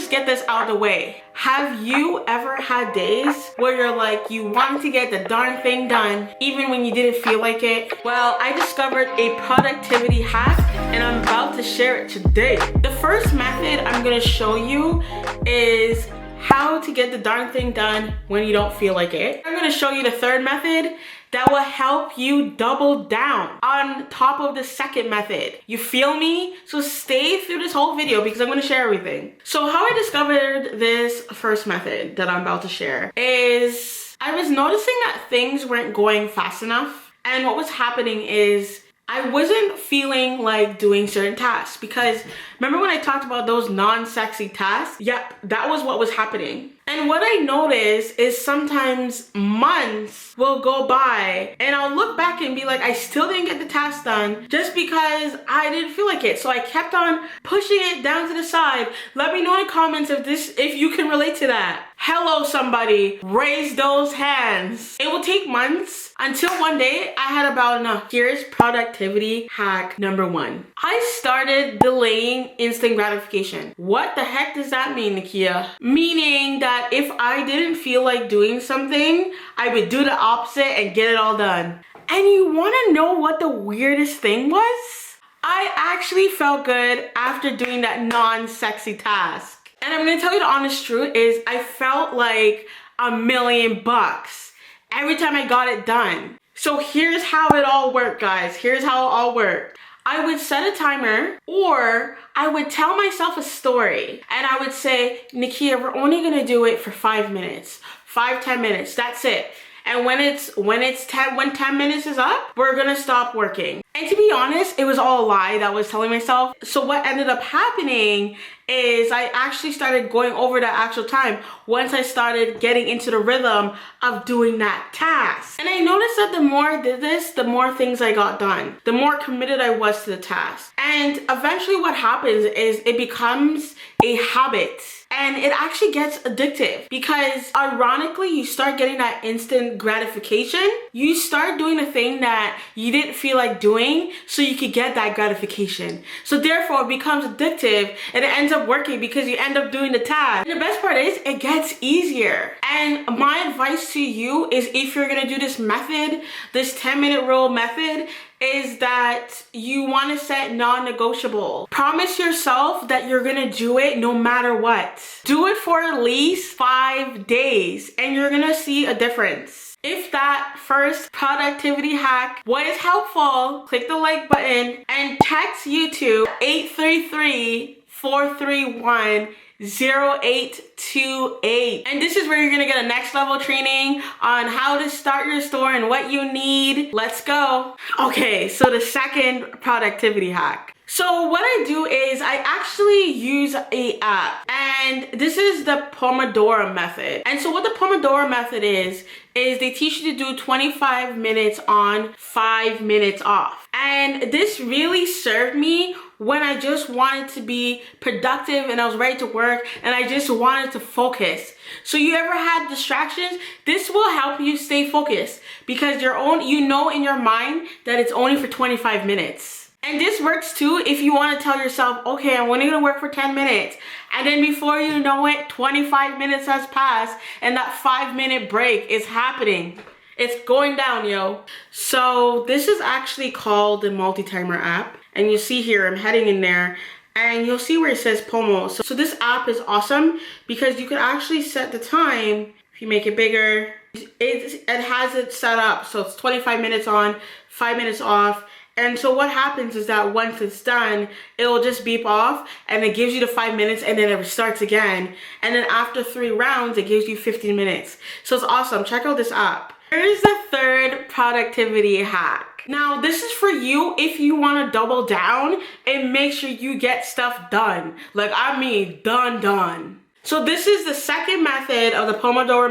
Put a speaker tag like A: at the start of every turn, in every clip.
A: just get this out of the way. Have you ever had days where you're like, you wanted to get the darn thing done even when you didn't feel like it? Well, I discovered a productivity hack and I'm about to share it today. The first method I'm gonna show you is how to get the darn thing done when you don't feel like it. I'm gonna show you the third method that will help you double down on top of the second method. You feel me? So stay through this whole video because I'm gonna share everything. So how I discovered this first method that I'm about to share is I was noticing that things weren't going fast enough. And what was happening is I wasn't feeling like doing certain tasks because remember when I talked about those non-sexy tasks? Yep, that was what was happening. And what I noticed is sometimes months will go by and I'll look back and be like, I still didn't get the task done just because I didn't feel like it. So I kept on pushing it down to the side. Let me know in the comments if you can relate to that. Hello, somebody, raise those hands. It will take months until one day I had about enough. Here's productivity hack number 1. I started delaying instant gratification. What the heck does that mean, Nakia? Meaning that if I didn't feel like doing something, I would do the opposite and get it all done. And you want to know what the weirdest thing was? I actually felt good after doing that non-sexy task. And I'm gonna tell you the honest truth is I felt like $1,000,000 every time I got it done. So here's how it all worked, guys. Here's how it all worked. I would set a timer or I would tell myself a story and I would say, Nakia, we're only gonna do it for 5 minutes, 10 minutes, that's it. And when 10 minutes is up, we're gonna stop working. And to be honest, it was all a lie that I was telling myself. So what ended up happening is I actually started going over that actual time once I started getting into the rhythm of doing that task. And I noticed that the more I did this, the more things I got done, the more committed I was to the task. And eventually what happens is it becomes a habit. And it actually gets addictive because ironically, you start getting that instant gratification. You start doing the thing that you didn't feel like doing so you could get that gratification. So therefore it becomes addictive and it ends up working because you end up doing the task. And the best part is it gets easier. And my advice to you is if you're gonna do this method, this 10-minute rule method, is that you want to set non-negotiable. Promise yourself that you're gonna do it no matter what. Do it for at least 5 days and you're gonna see a difference. If that first productivity hack was helpful, click the like button and text YouTube 833-431-0828. And this is where you're gonna get a next level training on how to start your store and what you need. Let's go. Okay, so the second productivity hack. So what I do is I actually use a app and this is the Pomodoro method. And so what the Pomodoro method is they teach you to do 25 minutes on, 5 minutes off. And this really served me when I just wanted to be productive and I was ready to work and I just wanted to focus. So you ever had distractions? This will help you stay focused because you know in your mind that it's only for 25 minutes. And this works too if you want to tell yourself, okay, I'm only going to work for 10 minutes. And then before you know it, 25 minutes has passed and that 5-minute break is happening. It's going down, yo. So this is actually called the multi-timer app. And you see here, I'm heading in there and you'll see where it says Pomo. So this app is awesome because you can actually set the time. If you make it bigger, it has it set up. So it's 25 minutes on, 5 minutes off. And so what happens is that once it's done, it'll just beep off and it gives you the 5 minutes and then it starts again. And then after 3 rounds, it gives you 15 minutes. So it's awesome. Check out this app. Here's the third productivity hack. Now, this is for you if you want to double down and make sure you get stuff done. Like, I mean, done. So this is the second method of the Pomodoro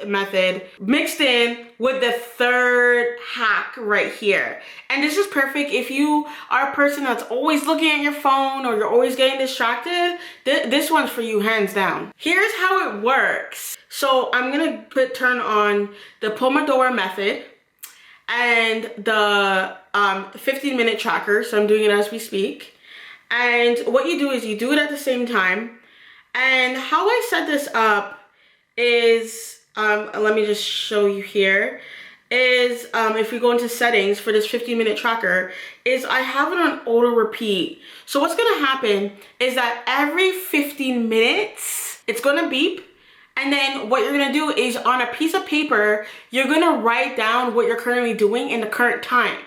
A: method mixed in with the third hack right here. And this is perfect if you are a person that's always looking at your phone or you're always getting distracted. This one's for you, hands down. Here's how it works. So I'm gonna turn on the Pomodoro method and the 15-minute tracker. So I'm doing it as we speak. And what you do is you do it at the same time. And how I set this up is, let me just show you here, is if we go into settings for this 15-minute tracker, is I have it on auto repeat. So what's gonna happen is that every 15 minutes, it's gonna beep. And then what you're gonna do is on a piece of paper, you're gonna write down what you're currently doing in the current time.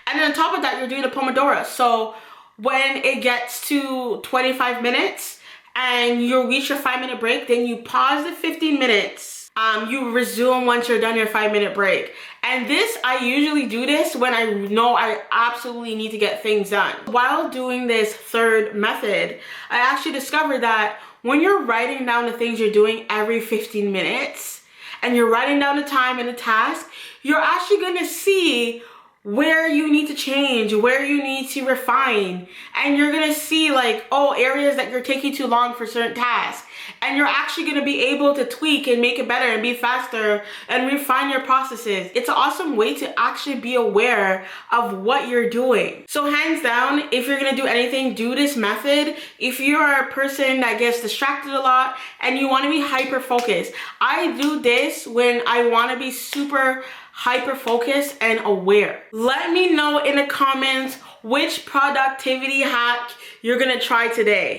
A: And then on top of that, you're doing a Pomodoro. So when it gets to 25 minutes and you reach your 5-minute break, then you pause the 15 minutes. You resume once you're done your 5-minute break. And this, I usually do this when I know I absolutely need to get things done. While doing this third method, I actually discovered that when you're writing down the things you're doing every 15 minutes, and you're writing down the time and the task, you're actually gonna see where you need to change, where you need to refine. And you're gonna see like, oh, areas that you're taking too long for certain tasks. And you're actually gonna be able to tweak and make it better and be faster and refine your processes. It's an awesome way to actually be aware of what you're doing. So hands down, if you're gonna do anything, do this method. If you're a person that gets distracted a lot and you wanna be hyper focused, I do this when I wanna be super hyper focused and aware. Let me know in the comments which productivity hack you're gonna try today.